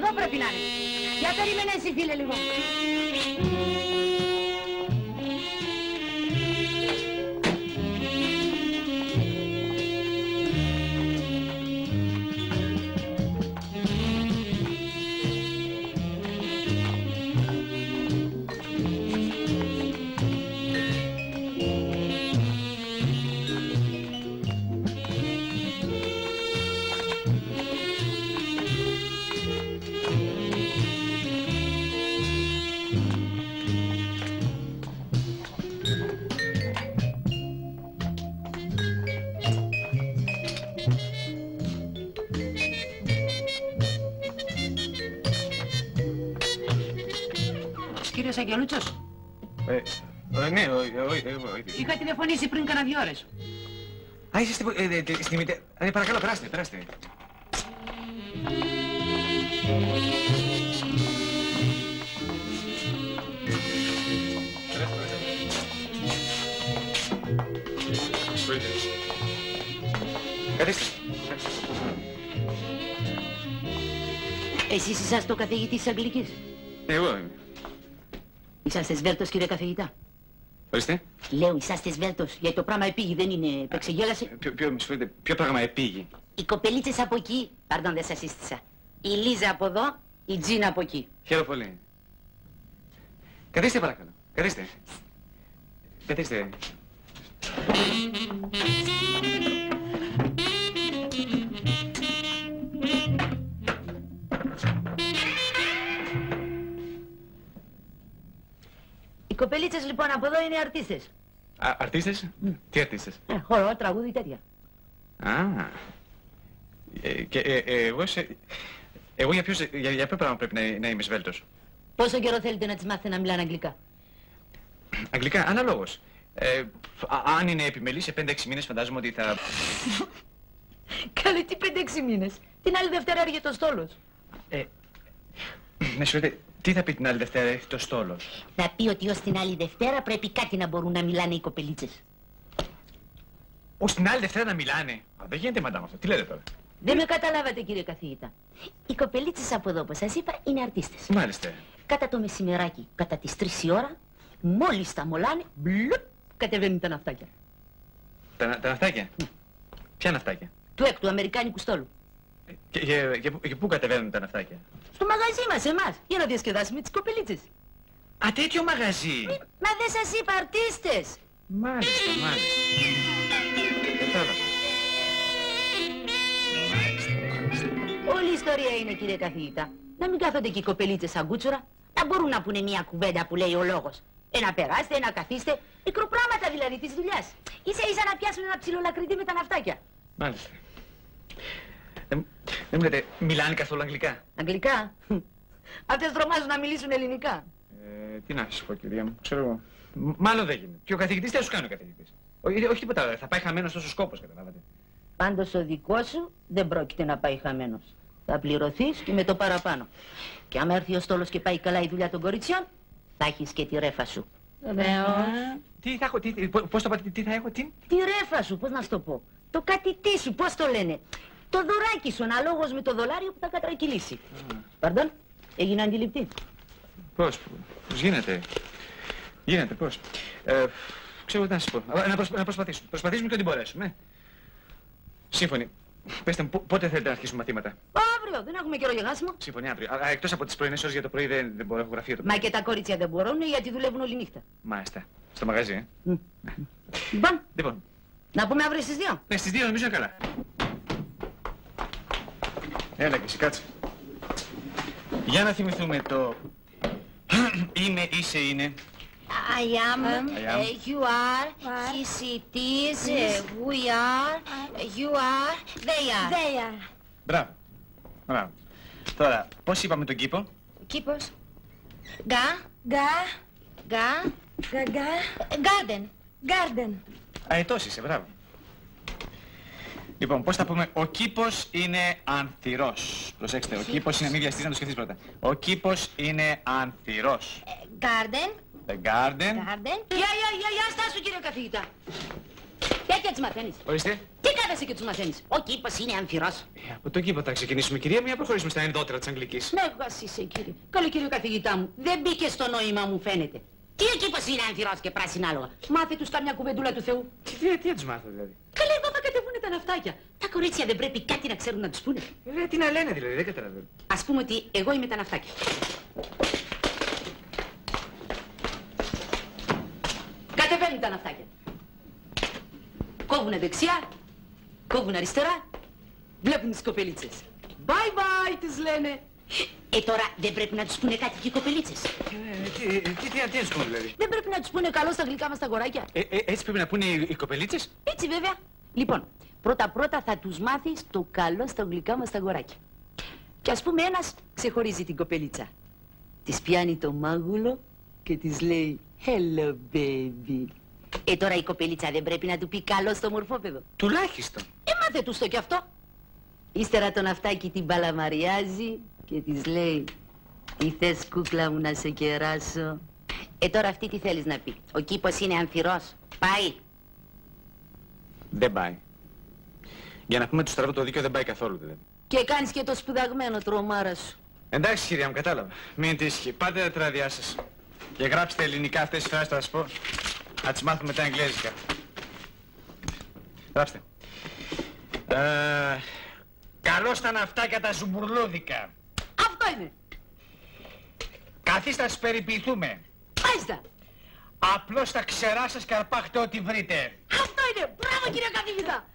εδώ πρέπει να είναι. Για περίμενε εσύ, φίλε, λίγο. Κύριος Αγγελούτσος. Ναι, Είχα τηλεφωνήσει πριν κάνα 2 ώρες. Α, είσαι στη μητέρα. Παρακαλώ, περάστε, περάστε. Καθίστε. Εσείς είσαστε ο καθηγητής της Αγγλικής. Εγώ είμαι. Είσαστε σβέλτος, κύριε καθηγητά. Ορίστε. Λέω, είσαστε σβέλτος, γιατί το πράγμα επήγει, δεν είναι. Το ξεγέλασε. Ποιο πράγμα επήγει? Οι κοπελίτσες από εκεί, παρντών δεν σας σύστησα. Η Λίζα από εδώ, η Τζίνα από εκεί. Χαίρομαι πολύ. Καθίστε παρακαλώ. Καθίστε. Καθίστε. Οι κοπελίτσες λοιπόν από εδώ είναι αρτίστες. Αρτίστες? Τι αρτίστες? Χορό, τραγούδι, τέτοια. Και εγώ για ποιο πράγμα πρέπει να είμαι σβέλτος? Πόσο καιρό θέλετε να τις μάθετε να μιλάνε αγγλικά? Αγγλικά, αναλόγως. Αν είναι επιμελή, σε 5-6 μήνες φαντάζομαι ότι θα... Καλέ, τι 5-6 μήνες? Την άλλη Δευτέρα έρχεται ο στόλος. Με συγχωρείτε, τι θα πει την άλλη Δευτέρα έρχεται ο στόλος? Θα πει ότι ως την άλλη Δευτέρα πρέπει κάτι να μπορούν να μιλάνε οι κοπελίτσες. Ως την άλλη Δευτέρα να μιλάνε? Δεν γίνεται μαντάμ αυτό. Τι λέτε τώρα? Δεν με καταλάβατε, κύριε καθηγητά. Οι κοπελίτσες από εδώ, όπως σας είπα, είναι αρτίστες. Μάλιστα. Κατά το μεσημεράκι, κατά τις 3 η ώρα, μόλις τα μολάνε, μπλουπ, κατεβαίνουν τα ναυτάκια. Τα ναυτάκια? Ποια ναυτάκια? Του έκτου Αμερικάνικου στόλου. Και πού κατεβαίνουν τα ναυτάκια? Στο μαγαζί μας, εμάς, για να διασκεδάσουμε τις κοπελίτσες. Α, τέτοιο μαγαζί! Μα δεν σας είπα αρτίστες! Μάλιστα, μάλιστα. Κατάλαβα. Όλη η ιστορία είναι, κύριε καθηγητά, να μην κάθονται και οι κοπελίτσες σαν κούτσουρα, να μπορούν να πούνε μια κουβέντα που λέει ο λόγος. Να περάστε, να καθίστε, μικροπράγματα δηλαδή της δουλειάς. Ίσα-ίσα να πιάσουν ένα ψιλολακριτή με τα ναυτάκια. Μάλιστα. Δεν μου λέτε, μιλάνε καθόλου αγγλικά? Αγγλικά? Αυτές τρομάζουν να μιλήσουν ελληνικά. Τι να σας πω, κυρία μου, ξέρω εγώ. Μάλλον δεν γίνεται. Και ο καθηγητής τι θα σου κάνει ο καθηγητής? Όχι τίποτα, θα πάει χαμένος τόσο σκόπος, καταλάβατε. Πάντως ο δικός σου δεν πρόκειται να πάει χαμένος. Θα πληρωθείς και με το παραπάνω. Και άμα έρθει ο στόλος και πάει καλά η δουλειά των κοριτσιών, θα έχεις και τη ρέφα σου. Τι θα έχω, πώς το πάτε, τι θα έχω, τι? Τη ρέφα σου, πώς να σου το πω. Το κατητή σου, πώς το λένε. Το δωράκι σου, αναλόγως με το δολάριο που θα κατρακυλήσει. Παρντών, έγινε αντιληπτή. Πώς γίνεται? Γίνεται, πώς? Ξέρω τι να σας πω. Να προσπαθήσουμε. Προσπαθήσουμε και ό,τι μπορέσουμε. Σύμφωνοι. Πέστε μου, πότε θέλετε να αρχίσουμε μαθήματα? Αύριο, δεν έχουμε καιρό για χάσιμο. Σύμφωνοι, αύριο. Εκτός από τις πρωινές ώρες για το πρωί δεν μπορώ, έχω γραφείο το πρωί. Μα και τα κορίτσια δεν μπορούν γιατί δουλεύουν όλη νύχτα. Μάλιστα. Στο μαγαζί, Λοιπόν, να πούμε αύριο στις 2. Ναι, στις 2 νομίζω είναι καλά. Έλα και εσύ, κάτσε. Για να θυμηθούμε το... Είμαι, είσαι, είναι. I am, you are, it is, we are, you are, they are. Μπράβο. Μπράβο. Τώρα, πώς είπαμε τον κήπο? Κήπος. Garden. Αετός είσαι, μπράβο. Λοιπόν, πώς θα πούμε, ο κήπος είναι ανθυρός. Προσέξτε, ο κήπος είναι, μην βιαστείς να το σκεφτείς πρώτα. Ο κήπος είναι ανθυρός. Garden. The garden. Γεια, στάσου κύριε καθηγητά. Τέτοια τις μαθαίνεις. Ορίστε. Τι κάθεσαι και τους μαθαίνεις. Ο κήπος είναι αμφιρός. Από το κήπο θα ξεκινήσουμε, κυρία μου, ή να προχωρήσουμε στα ενδότερα της Αγγλικής. Μέγας είσαι, κύριε. Καλή κύριε καθηγητά μου. Δεν μπήκε στο νόημα μου, φαίνεται. Τι ο κήπος είναι αμφιρός και πράσινα άλογα. Μάθε τους καμιά κουβεντούλα του Θεού. Τι να τους μάθω, δηλαδή. Καλά, εδώ θα κατεβούνε τα ναυτάκια. Τα κορίτσια δεν πρέπει κάτι να ξέρουν να τους πούνε. Τι να λένε, δηλαδή, δεν καταλαβαίνω. Ας πούμε ότι εγώ είμαι τα ναυτάκια. Κατεβαίνουν τα ναυτάκια. Κόβουνε δεξιά, κόβουνε αριστερά, βλέπουν τις κοπελίτσες. Bye bye τις λένε. Τώρα δεν πρέπει να τους πούνε κάτι και οι κοπελίτσες. Τι να τους πούνε, δηλαδή. Δεν πρέπει να τους πούνε καλό στα γλυκά μας τα αγοράκια. Έτσι πρέπει να πούνε οι κοπελίτσες. Έτσι βέβαια. Λοιπόν, πρώτα θα τους μάθεις το καλό στα γλυκά μας τα αγοράκια. Και ας πούμε ένας ξεχωρίζει την κοπελίτσα. Της πιάνει το μάγουλο και της λέει hello baby. Τώρα η κοπελίτσα δεν πρέπει να του πει καλό στο μορφόπεδο. Τουλάχιστον. Μάθε τους το κι αυτό. Ύστερα το ναυτάκι την παλαμαριάζει και της λέει τι θες κούκλα μου να σε κεράσω. Τώρα αυτή τι θέλεις να πει. Ο κήπος είναι αμφιρός. Πάει. Δεν πάει. Για να πούμε το στραβό το δίκαιο δεν πάει καθόλου, δηλαδή. Και κάνεις και το σπουδαγμένο τρομάρα σου. Εντάξει, κυρία μου, κατάλαβα. Μην τύχει. Πάτε τα τράδια σας. Και γράψτε ελληνικά αυτές τις φράσεις, θα σας πω. Να τις μάθουμε τα εγγλέζικα. Γράψτε. Καλώς τα ναυτάκια τα ζουμπουρλούδικα. Αυτό είναι. Καθίστε να σας περιποιηθούμε. Μάλιστα. Απλώς τα ξερά σας και αρπάχτε ό,τι βρείτε. Αυτό είναι. Μπράβο κύριε καθηγητά.